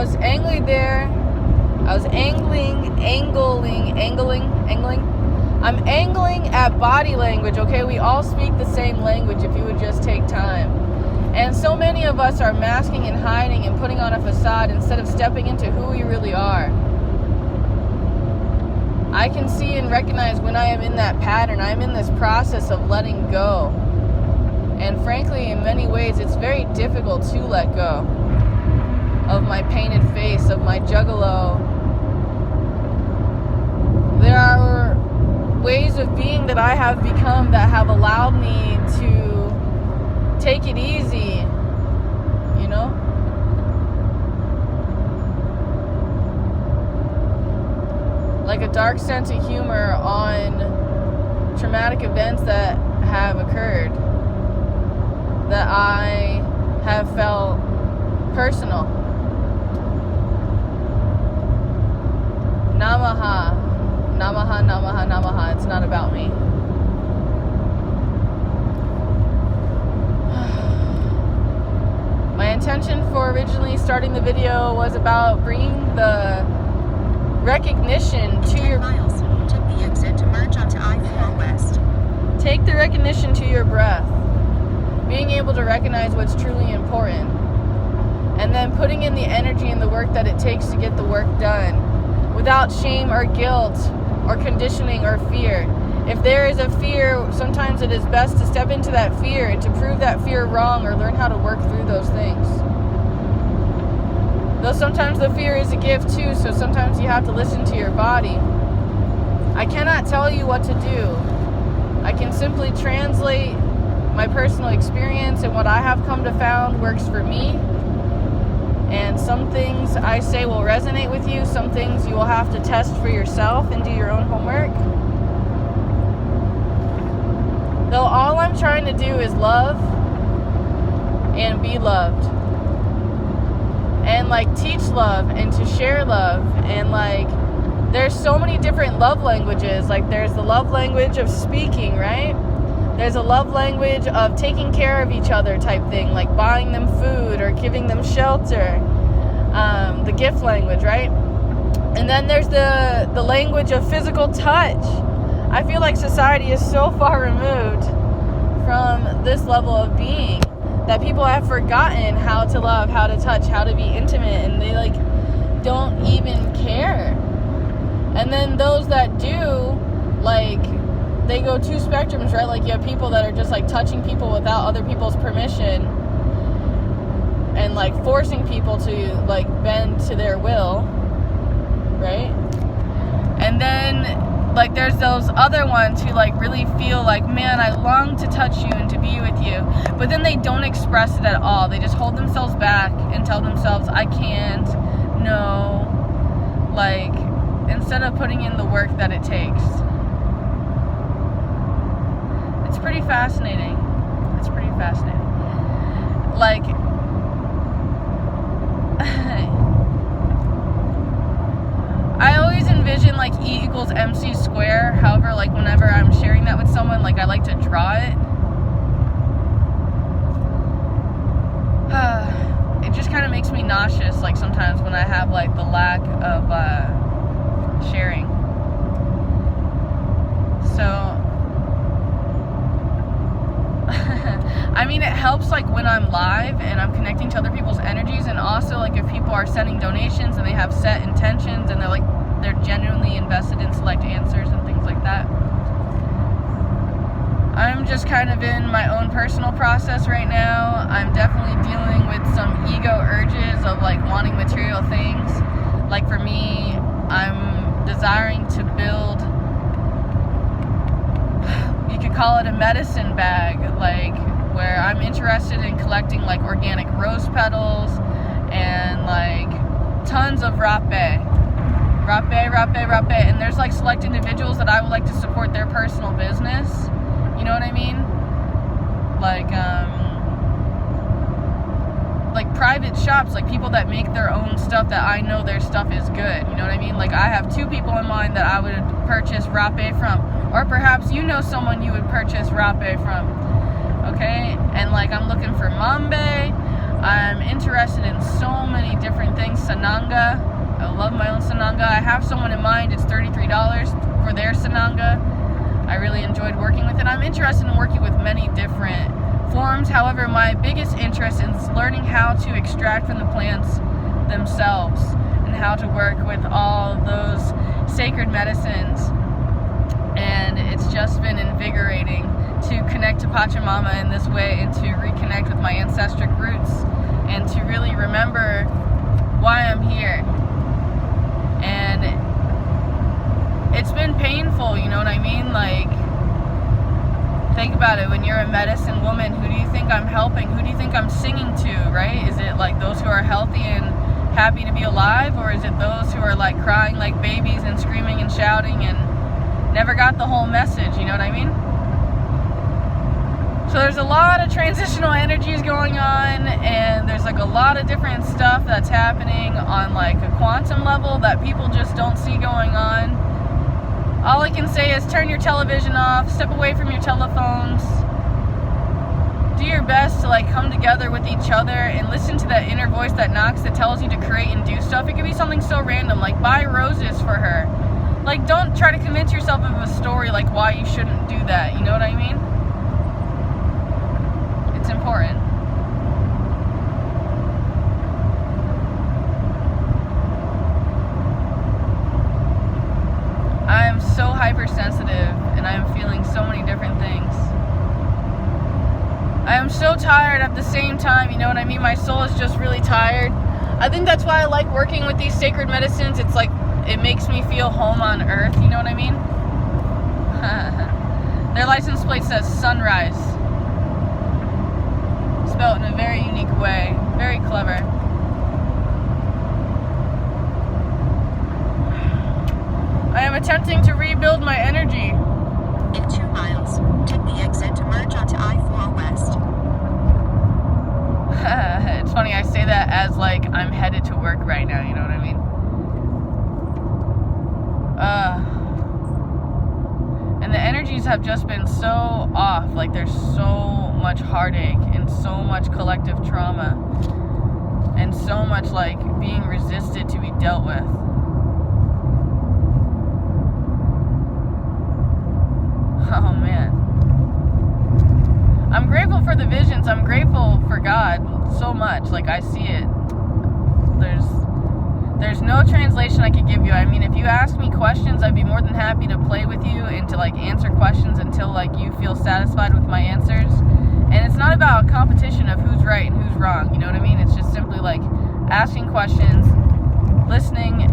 was angling there. I was angling. I'm angling at body language, okay? We all speak the same language if you would just take time. And so many of us are masking and hiding and putting on a facade instead of stepping into who we really are. I can see and recognize when I am in that pattern. I'm in this process of letting go. And frankly, in many ways, it's very difficult to let go of my painted face, of my juggalo. There are ways of being that I have become that have allowed me to take it easy, you know? Like a dark sense of humor on traumatic events that have occurred, that I have felt personal. Namaha. Namaha, namaha, namaha. It's not about me. My intention for originally starting the video was about bringing the recognition to your miles. Take the exit to merge onto I-4 West. Take the recognition to your breath. Being able to recognize what's truly important. And then putting in the energy and the work that it takes to get the work done. Without shame or guilt or conditioning or fear. If there is a fear, sometimes it is best to step into that fear and to prove that fear wrong or learn how to work through those things. Though sometimes the fear is a gift too, so sometimes you have to listen to your body. I cannot tell you what to do. I can simply translate my personal experience and what I have come to found works for me. And some things I say will resonate with you. Some things you will have to test for yourself and do your own homework. Though all I'm trying to do is love and be loved. And like teach love and to share love. And like there's so many different love languages. Like there's the love language of speaking, right? There's a love language of taking care of each other type thing, like buying them food or giving them shelter. The gift language, right? And then there's the language of physical touch. I feel like society is so far removed from this level of being that people have forgotten how to love, how to touch, how to be intimate, and they like don't even care. And then those that do, like, they go two spectrums, right? Like you have people that are just like touching people without other people's permission and like forcing people to like bend to their will, right? And then like there's those other ones who like really feel like, man, I long to touch you and to be with you, but then they don't express it at all. They just hold themselves back and tell themselves, I can't, no, like instead of putting in the work that it takes. It's pretty fascinating. It's pretty fascinating. Like, I always envision like E equals MC square. However, like whenever I'm sharing that with someone, like I like to draw it. It just kind of makes me nauseous, like sometimes when I have like the lack of sharing. So I mean, it helps like when I'm live and I'm connecting to other people's energies, and also like if people are sending donations and they have set intentions and they're genuinely invested in select answers and things like that. I'm just kind of in my own personal process right now. I'm definitely dealing with some ego urges of like wanting material things. Like for me, I'm desiring to build, you could call it a medicine bag, like where I'm interested in collecting like organic rose petals and like tons of rapé, and there's like select individuals that I would like to support their personal business, you know what I mean? Like private shops, like people that make their own stuff that I know their stuff is good, you know what I mean? Like I have two people in mind that I would purchase rapé from, or perhaps you know someone you would purchase rapé from. Okay, and like I'm looking for mambe, I'm interested in so many different things. Sananga, I love my own Sananga. I have someone in mind. It's $33 for their Sananga. I really enjoyed working with it. I'm interested in working with many different forms. However, my biggest interest is learning how to extract from the plants themselves and how to work with all those sacred medicines. And it's just been invigorating to connect to Pachamama in this way and to reconnect with my ancestral roots and to really remember why I'm here. And it's been painful, you know what I mean? Like, think about it. When you're a medicine woman, who do you think I'm helping? Who do you think I'm singing to, right? Is it like those who are healthy and happy to be alive? Or is it those who are like crying like babies and screaming and shouting and never got the whole message, you know what I mean? So there's a lot of transitional energies going on, and there's like a lot of different stuff that's happening on like a quantum level that people just don't see going on. All I can say is turn your television off, step away from your telephones, do your best to like come together with each other and listen to that inner voice that knocks, that tells you to create and do stuff. It could be something so random, like buy roses for her. Like, don't try to convince yourself of a story like why you shouldn't do that, you know what I mean? It's important. I am so hypersensitive and I am feeling so many different things. I am so tired at the same time, you know what I mean? My soul is just really tired. I think that's why I like working with these sacred medicines. It's like, it makes me feel home on earth, you know what I mean? Their license plate says Sunrise. Spelled in a very unique way. Very clever. I am attempting to rebuild my energy. In 2 miles, take the exit to merge onto I-4 West. It's funny, I say that as like I'm headed to work right now, you know what I mean? And the energies have just been so off. Like, there's so much heartache and so much collective trauma and so much like being resisted to be dealt with. Oh man, I'm grateful for the visions. I'm grateful for God so much. Like, I see it. There's no translation I could give you. I mean, if you ask me questions, I'd be more than happy to play with you and to like answer questions until like you feel satisfied with my answers. And it's not about a competition of who's right and who's wrong, you know what I mean? It's just simply like asking questions, listening,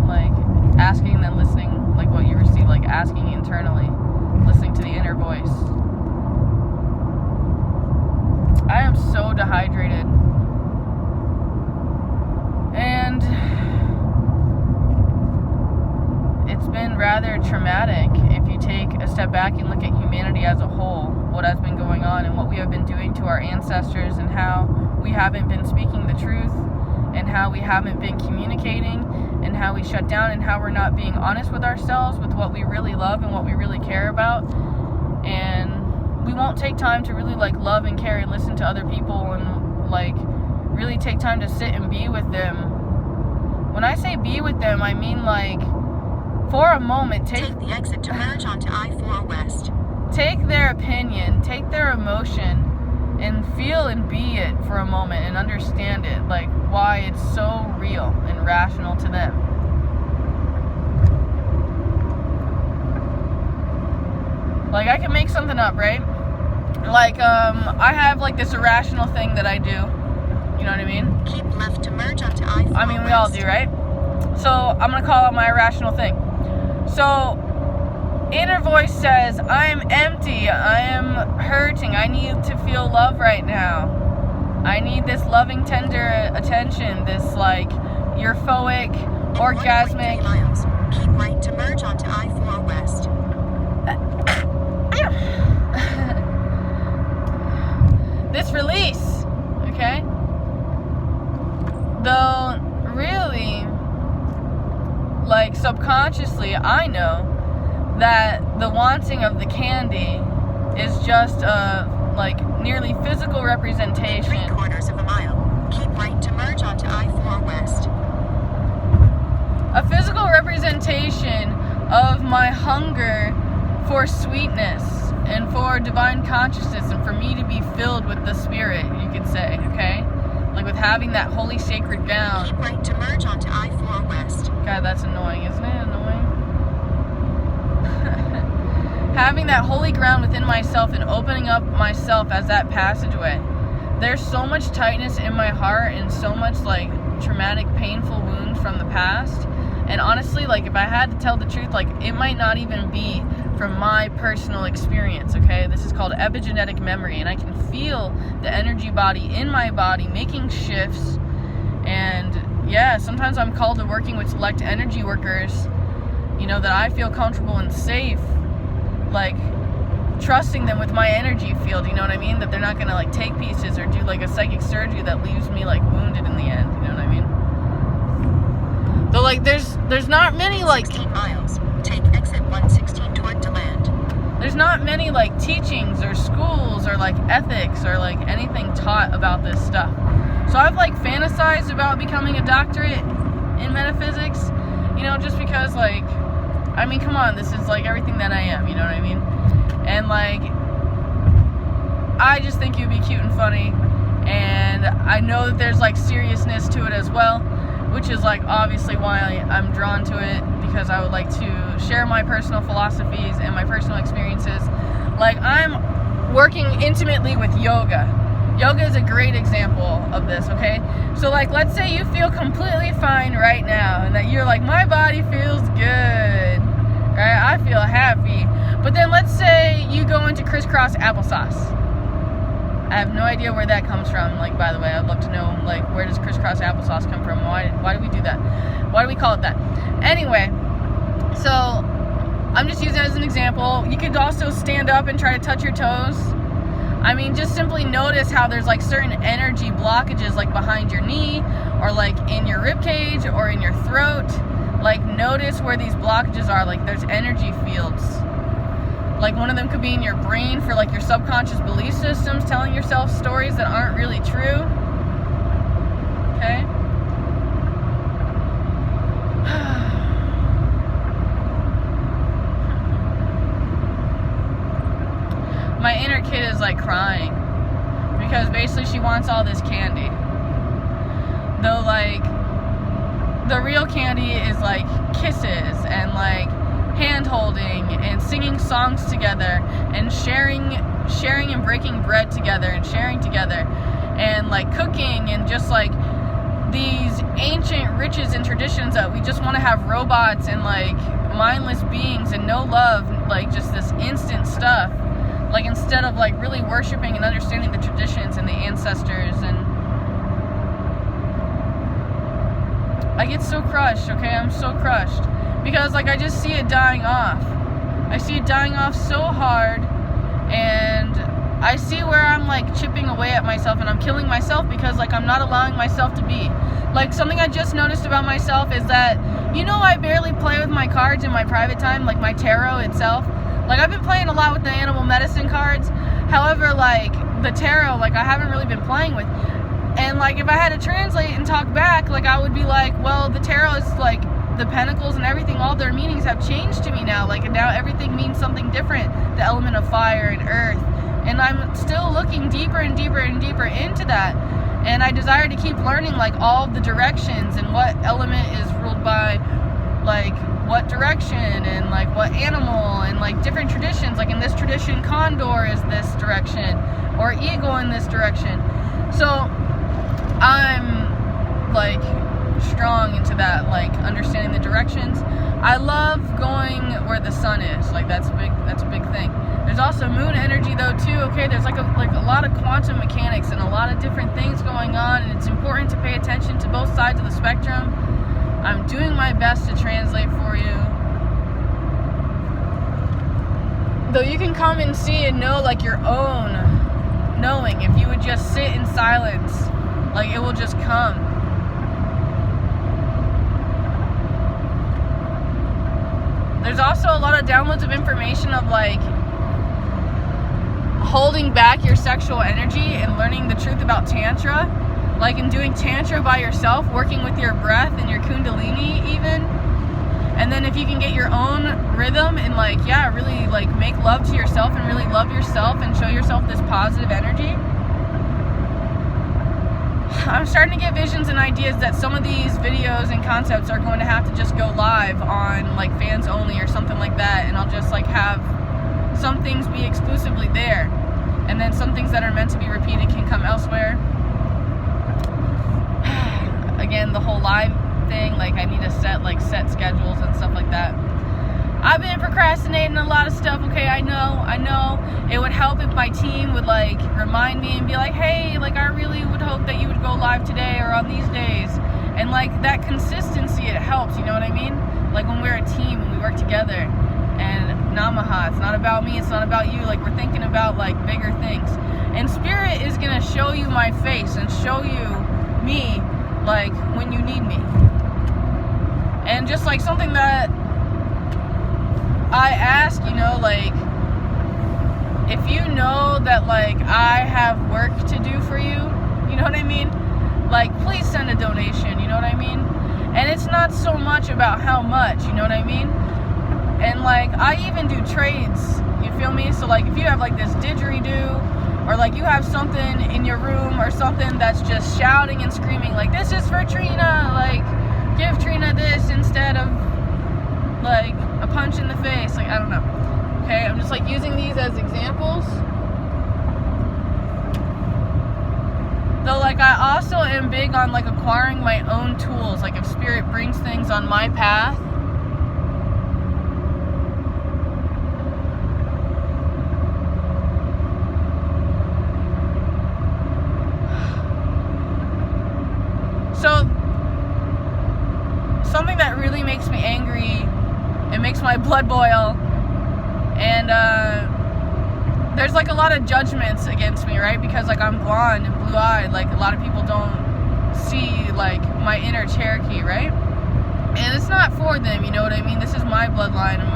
like asking and then listening, like what you receive, like asking internally, listening to the inner voice. I am so dehydrated. And it's been rather traumatic if you take a step back and look at humanity as a whole, what has been going on and what we have been doing to our ancestors and how we haven't been speaking the truth and how we haven't been communicating and how we shut down and how we're not being honest with ourselves with what we really love and what we really care about. And we won't take time to really like love and care and listen to other people and like really take time to sit and be with them. When I say be with them, I mean like for a moment Take the exit to merge onto I-4 West. Take their opinion, take their emotion and feel and be it for a moment and understand it, like why it's so real and rational to them. Like, I can make something up, right? Like, I have like this irrational thing that I do. You know what I mean? Keep left to merge onto I-4 I mean, we all do, right? So, I'm gonna call out my irrational thing. So, inner voice says, I'm empty, I am hurting, I need to feel love right now. I need this loving, tender attention, this like euphoric, orgasmic. 1.3 miles, keep right to merge onto I-4 West. This release, okay? Though, really, like subconsciously, I know that the wanting of the candy is just a like nearly physical representation. 3/4 of a mile. Keep right to merge onto I-4 West. A physical representation of my hunger for sweetness and for divine consciousness and for me to be filled with the Spirit, you could say, okay? Like with having that holy sacred ground. Keep right to merge onto I-4 West. God, that's annoying, isn't it? Annoying. Having that holy ground within myself and opening up myself as that passageway. There's so much tightness in my heart and so much like traumatic, painful wounds from the past. And honestly, like if I had to tell the truth, like it might not even be from my personal experience, okay? This is called epigenetic memory, and I can feel the energy body in my body making shifts. And yeah, sometimes I'm called to working with select energy workers, you know, that I feel comfortable and safe, like trusting them with my energy field, you know what I mean? That they're not gonna like take pieces or do like a psychic surgery that leaves me like wounded in the end, you know what I mean? Though like there's not many like 16 miles. Take exit 116 toward DeLand. There's not many like teachings or schools or like ethics or like anything taught about this stuff. So I've like fantasized about becoming a doctorate in metaphysics, you know, just because like, I mean, come on, this is like everything that I am, you know what I mean? And like, I just think it would be cute and funny, and I know that there's like seriousness to it as well, which is like obviously why I'm drawn to it, because I would like to share my personal philosophies and my personal experiences. Like I'm working intimately with yoga. Yoga is a great example of this, okay? So like let's say you feel completely fine right now and that you're like, my body feels good, right? I feel happy. But then let's say you go into crisscross applesauce. I have no idea where that comes from. Like, by the way, I'd love to know, like, where does crisscross applesauce come from? Why do we do that? Why do we call it that? Anyway, so I'm just using it as an example. You could also stand up and try to touch your toes. I mean, just simply notice how there's like certain energy blockages like behind your knee or like in your rib cage or in your throat. Like notice where these blockages are. Like there's energy fields. Like one of them could be in your brain for like your subconscious belief systems, telling yourself stories that aren't really true. Okay? My inner kid is like crying because basically she wants all this candy. Though like the real candy is like kisses and like hand holding and singing songs together and sharing and breaking bread together and sharing together and like cooking and just like these ancient riches and traditions that we just want to have robots and like mindless beings and no love, like just this instant stuff. Like instead of like really worshiping and understanding the traditions and the ancestors. And I get so crushed, okay? I'm so crushed. Because like I just see it dying off. I see it dying off so hard. And I see where I'm like chipping away at myself and I'm killing myself because like I'm not allowing myself to be. Like something I just noticed about myself is that, you know, I barely play with my cards in my private time, like my tarot itself. Like, I've been playing a lot with the animal medicine cards. However, like, the tarot, like, I haven't really been playing with. And, like, if I had to translate and talk back, like, I would be like, well, the tarot is, like, the pentacles and everything, all their meanings have changed to me now. Like, and now everything means something different. The element of fire and earth. And I'm still looking deeper and deeper and deeper into that. And I desire to keep learning, like, all the directions and what element is ruled by, like, what direction and like what animal and like different traditions. Like in this tradition, condor is this direction or eagle in this direction. So I'm like strong into that, like understanding the directions. I love going where the sun is. Like that's a big thing. There's also moon energy though too. Okay, there's like a lot of quantum mechanics and a lot of different things going on, and it's important to pay attention to both sides of the spectrum. I'm doing my best to translate for you. Though you can come and see and know like your own knowing. If you would just sit in silence, like it will just come. There's also a lot of downloads of information of like holding back your sexual energy and learning the truth about Tantra, like in doing Tantra by yourself, working with your breath and your Kundalini even. And then if you can get your own rhythm and like, yeah, really like make love to yourself and really love yourself and show yourself this positive energy. I'm starting to get visions and ideas that some of these videos and concepts are going to have to just go live on like fans only or something like that. And I'll just like have some things be exclusively there. And then some things that are meant to be repeated can come elsewhere. Again, the whole live thing, like I need to set schedules and stuff like that. I've been procrastinating a lot of stuff. Okay, I know. It would help if my team would like remind me and be like, hey, like I really would hope that you would go live today or on these days. And like that consistency, it helps, you know what I mean? Like when we're a team and we work together. And Namaha, it's not about me, it's not about you. Like we're thinking about like bigger things. And Spirit is gonna show you my face and show you me like when you need me. And just like something that I ask, you know, like if you know that like I have work to do for you, you know what I mean? Like please send a donation, you know what I mean? And it's not so much about how much, you know what I mean? And like I even do trades, you feel me? So like if you have like this didgeridoo or like you have something in your room or something that's just shouting and screaming like this is for Trina, like give Trina this instead of like a punch in the face, like I don't know. Okay, I'm just like using these as examples. Though like I also am big on like acquiring my own tools, like if Spirit brings things on my path. So something that really makes me angry, it makes my blood boil, and there's like a lot of judgments against me, right? Because like I'm blonde and blue-eyed, like a lot of people don't see like my inner Cherokee, right? And it's not for them, you know what I mean? This is my bloodline and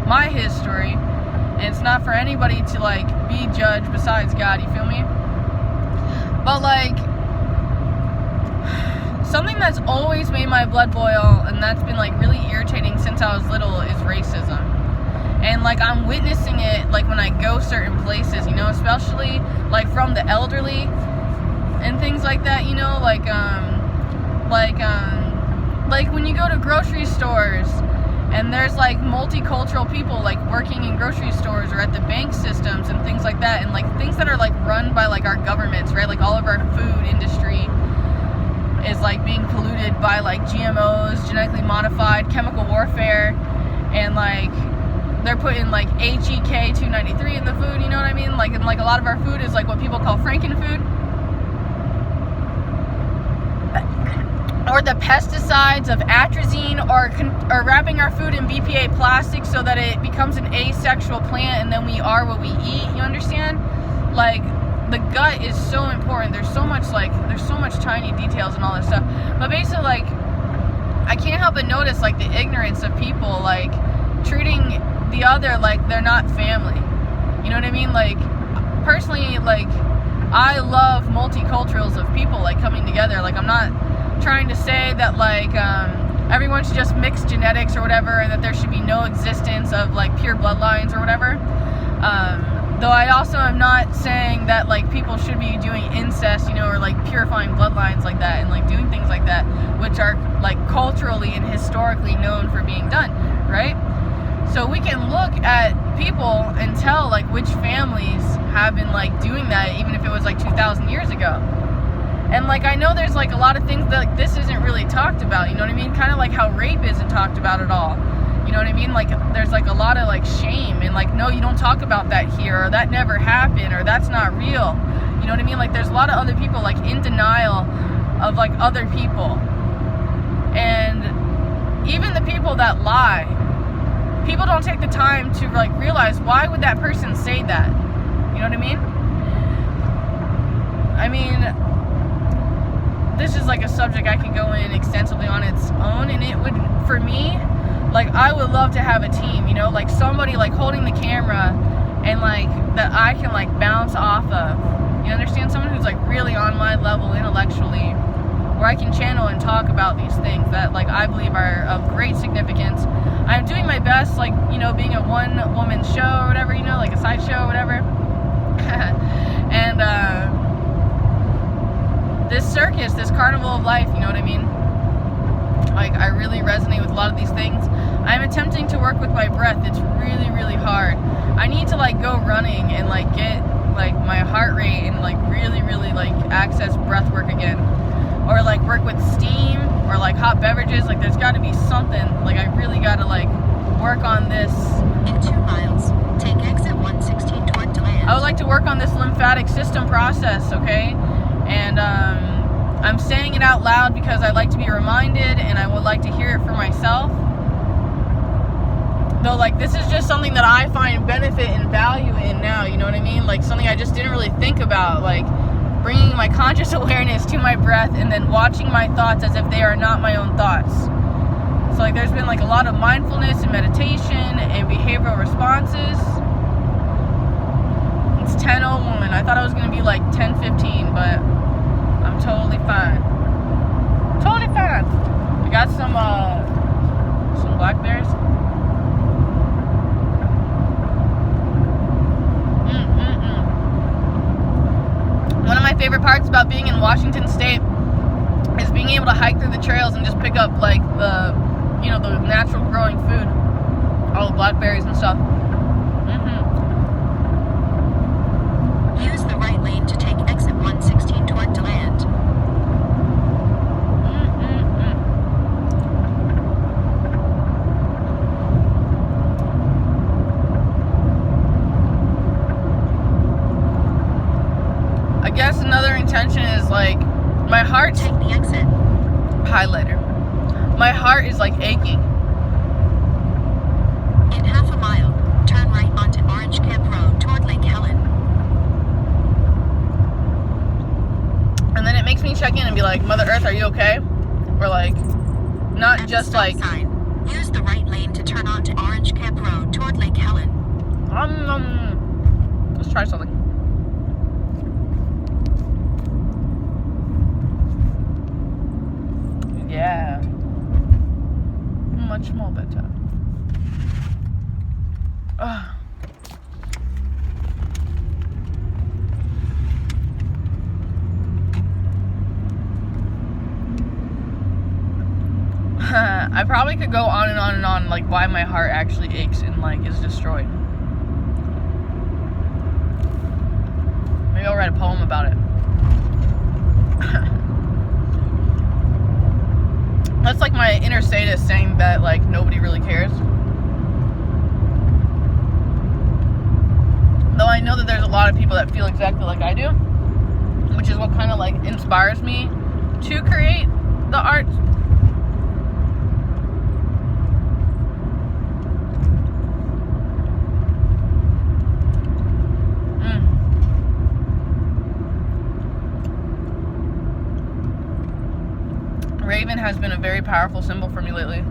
my history, and it's not for anybody to like be judged besides God, you feel me? But like something that's always made my blood boil, and that's been like really irritating since I was little, is racism. And like I'm witnessing it like when I go certain places, you know, especially like from the elderly and things like that, you know, like when you go to grocery stores and there's like multicultural people like working in grocery stores or at the bank systems and things like that, and like things that are like run by like our governments, right? Like all of our food industry is like being polluted by like GMOs, genetically modified, chemical warfare, and like they're putting like HEK 293 in the food, you know what I mean? Like, and like a lot of our food is like what people call frankenfood, or the pesticides of atrazine, or wrapping our food in BPA plastic so that it becomes an asexual plant and then we are what we eat, you understand? Like the gut is so important. There's so much tiny details and all this stuff. But basically, like, I can't help but notice like the ignorance of people, like treating the other like they're not family. You know what I mean? Like, personally, like I love multiculturals of people like coming together. Like I'm not trying to say that like everyone should just mix genetics or whatever, and that there should be no existence of like pure bloodlines or whatever. Though I also am not saying that like people should be doing incest, you know, or like purifying bloodlines like that and like doing things like that, which are like culturally and historically known for being done, right? So we can look at people and tell like which families have been like doing that, even if it was like 2,000 years ago. And like I know there's like a lot of things that like this isn't really talked about, you know what I mean? Kind of like how rape isn't talked about at all. You know what I mean? Like there's like a lot of like shame and like, no, you don't talk about that here, or that never happened, or that's not real. You know what I mean? Like there's a lot of other people like in denial of like other people. And even the people that lie, people don't take the time to like realize, why would that person say that? You know what I mean? This is like a subject I could go in extensively on its own, and it would, for me, like I would love to have a team, you know, like somebody like holding the camera and like that I can like bounce off of. You understand? Someone who's like really on my level intellectually, where I can channel and talk about these things that like I believe are of great significance. I'm doing my best, like, you know, being a one-woman show or whatever, you know, like a side show or whatever. And this circus, this carnival of life, you know what I mean? Like, I really resonate with a lot of these things. I'm attempting to work with my breath. It's really, really hard. I need to like go running and like get like my heart rate and like really, really like access breath work again. Or like work with steam or like hot beverages. Like there's got to be something. Like I really got to like work on this. In 2 miles, take exit 116 toward DeLand. I would like to work on this lymphatic system process, okay? And I'm saying it out loud because I like to be reminded and I would like to hear it for myself. Though like this is just something that I find benefit and value in now, you know what I mean? Like something I just didn't really think about, like bringing my conscious awareness to my breath and then watching my thoughts as if they are not my own thoughts. So like there's been like a lot of mindfulness and meditation and behavioral responses. It's 10:01. I thought I was going to be like 10:15, but I'm totally fine. Totally fine. I got some blackberries. One of my favorite parts about being in Washington State is being able to hike through the trails and just pick up like the, you know, the natural growing food, all the blackberries and stuff. Use the right lane to take exit 116 toward DeLand. I guess another intention is like my heart. Take the exit. Highlighter. My heart is like aching. In half a mile, turn right onto Orange Camp Road toward Lake Helen. And then it makes me check in and be like, Mother Earth, are you okay? Or like, not At just the stop like, sign, use the right lane to turn onto Orange Camp Road toward Lake Helen. let's try something. Yeah. Much more better. I probably could go on and on and on, like why my heart actually aches and like is destroyed. Maybe I'll write a poem about it. That's like my inner sadist saying that like nobody really cares. Though I know that there's a lot of people that feel exactly like I do, which is what kind of like inspires me to create the art. Raven has been a very powerful symbol for me lately.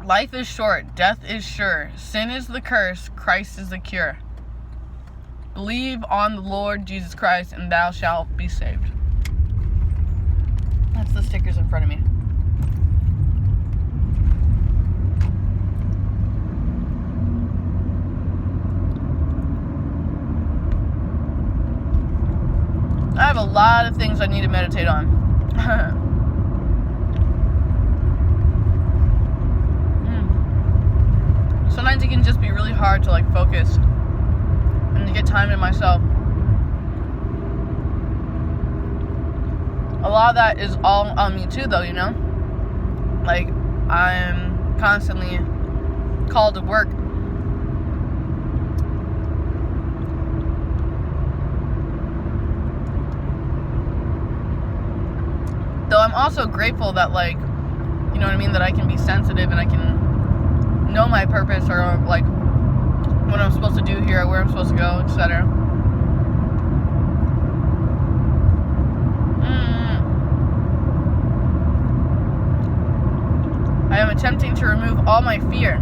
Life is short, death is sure. Sin is the curse, Christ is the cure. Believe on the Lord Jesus Christ and thou shalt be saved. That's the stickers in front of me. I have a lot of things I need to meditate on. Sometimes it can just be really hard to like focus and to get time to myself. A lot of that is all on me too, though, you know? Like, I'm constantly called to work. Though I'm also grateful that, like, You know what I mean? That I can be sensitive and I can know my purpose, or like what I'm supposed to do here, where I'm supposed to go, etc. I am attempting to remove all my fear.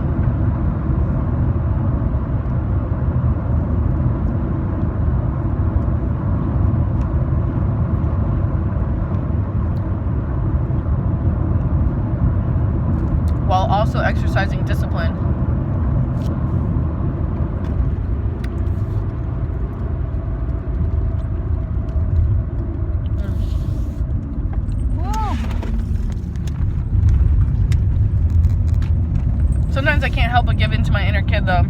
While also exercising discipline. Sometimes I can't help but give in to my inner kid, though.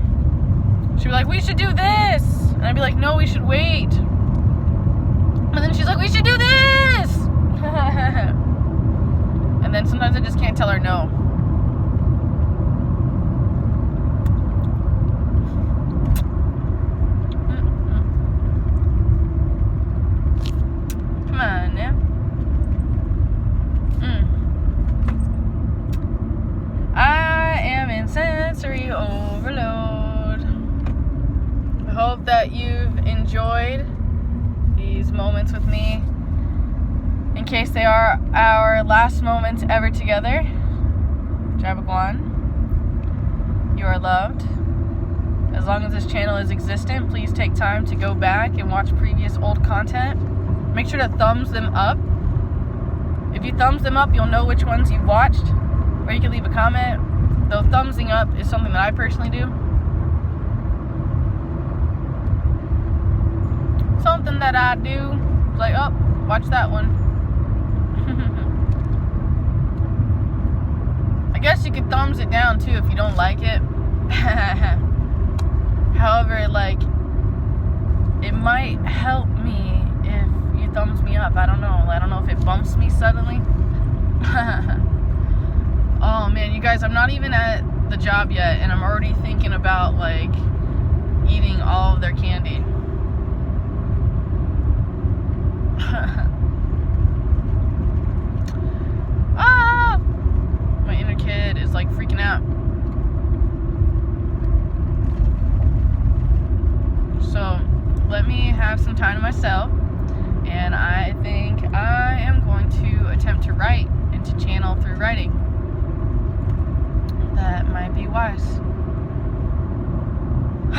She'd be like, we should do this. And I'd be like, no, we should wait. And then she's like, we should do this. And then sometimes I just can't tell her no. Come on now. I am in sensory overload. I hope that you've enjoyed these moments with me. In case they are our last moments ever together, Jabagwan, you are loved. As long as this channel is existent, please take time to go back and watch previous old content. Make sure to thumbs them up. If you thumbs them up, you'll know which ones you've watched. Or you can leave a comment. Though thumbsing up is something that I personally do. Something that I do. It's like, oh, watch that one. I guess you could thumbs it down too if you don't like it. However, like, it might help me if you thumbs me up. I don't know. I don't know if it bumps me suddenly. Oh man, you guys, I'm not even at the job yet, and I'm already thinking about like eating all of their candy. Ah! My inner kid is like freaking out. So let me have some time to myself, and I think I am going to attempt to write and to channel through writing. That might be wise. I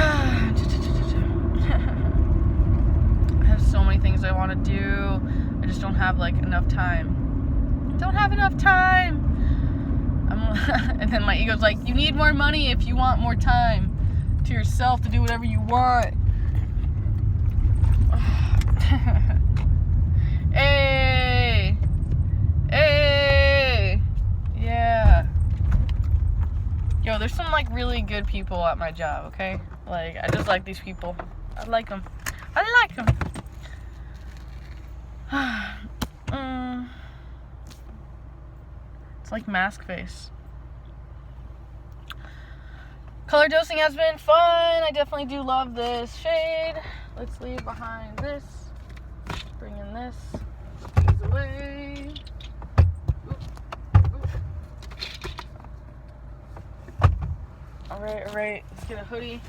have so many things I want to do. I just don't have like enough time. Don't have enough time. And then my ego's like, you need more money if you want more time to yourself to do whatever you want. Hey. Hey. Yeah. Yo, there's some like really good people at my job, okay? Like, I just like these people. I like them. I like them. It's like mask face. Color dosing has been fun. I definitely do love this shade. Let's leave behind this. Bring in this. Squeeze away. Alright. Let's get a hoodie.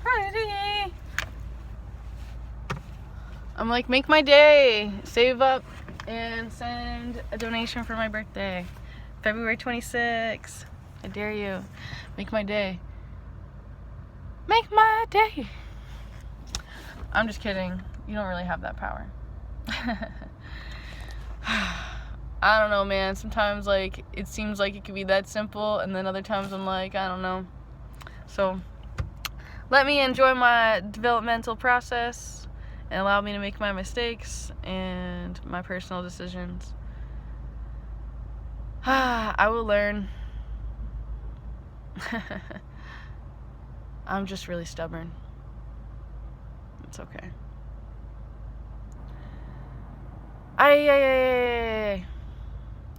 Hoodie. I'm like, make my day. Save up and send a donation for my birthday. February 26th. I dare you. Make my day. Make my day. I'm just kidding. You don't really have that power. I don't know, man. Sometimes, like, it seems like it could be that simple, and then other times I'm like, I don't know. So, let me enjoy my developmental process and allow me to make my mistakes and my personal decisions. I will learn. I'm just really stubborn. It's okay. Ay.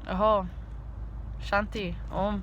Aho. Shanti. Om.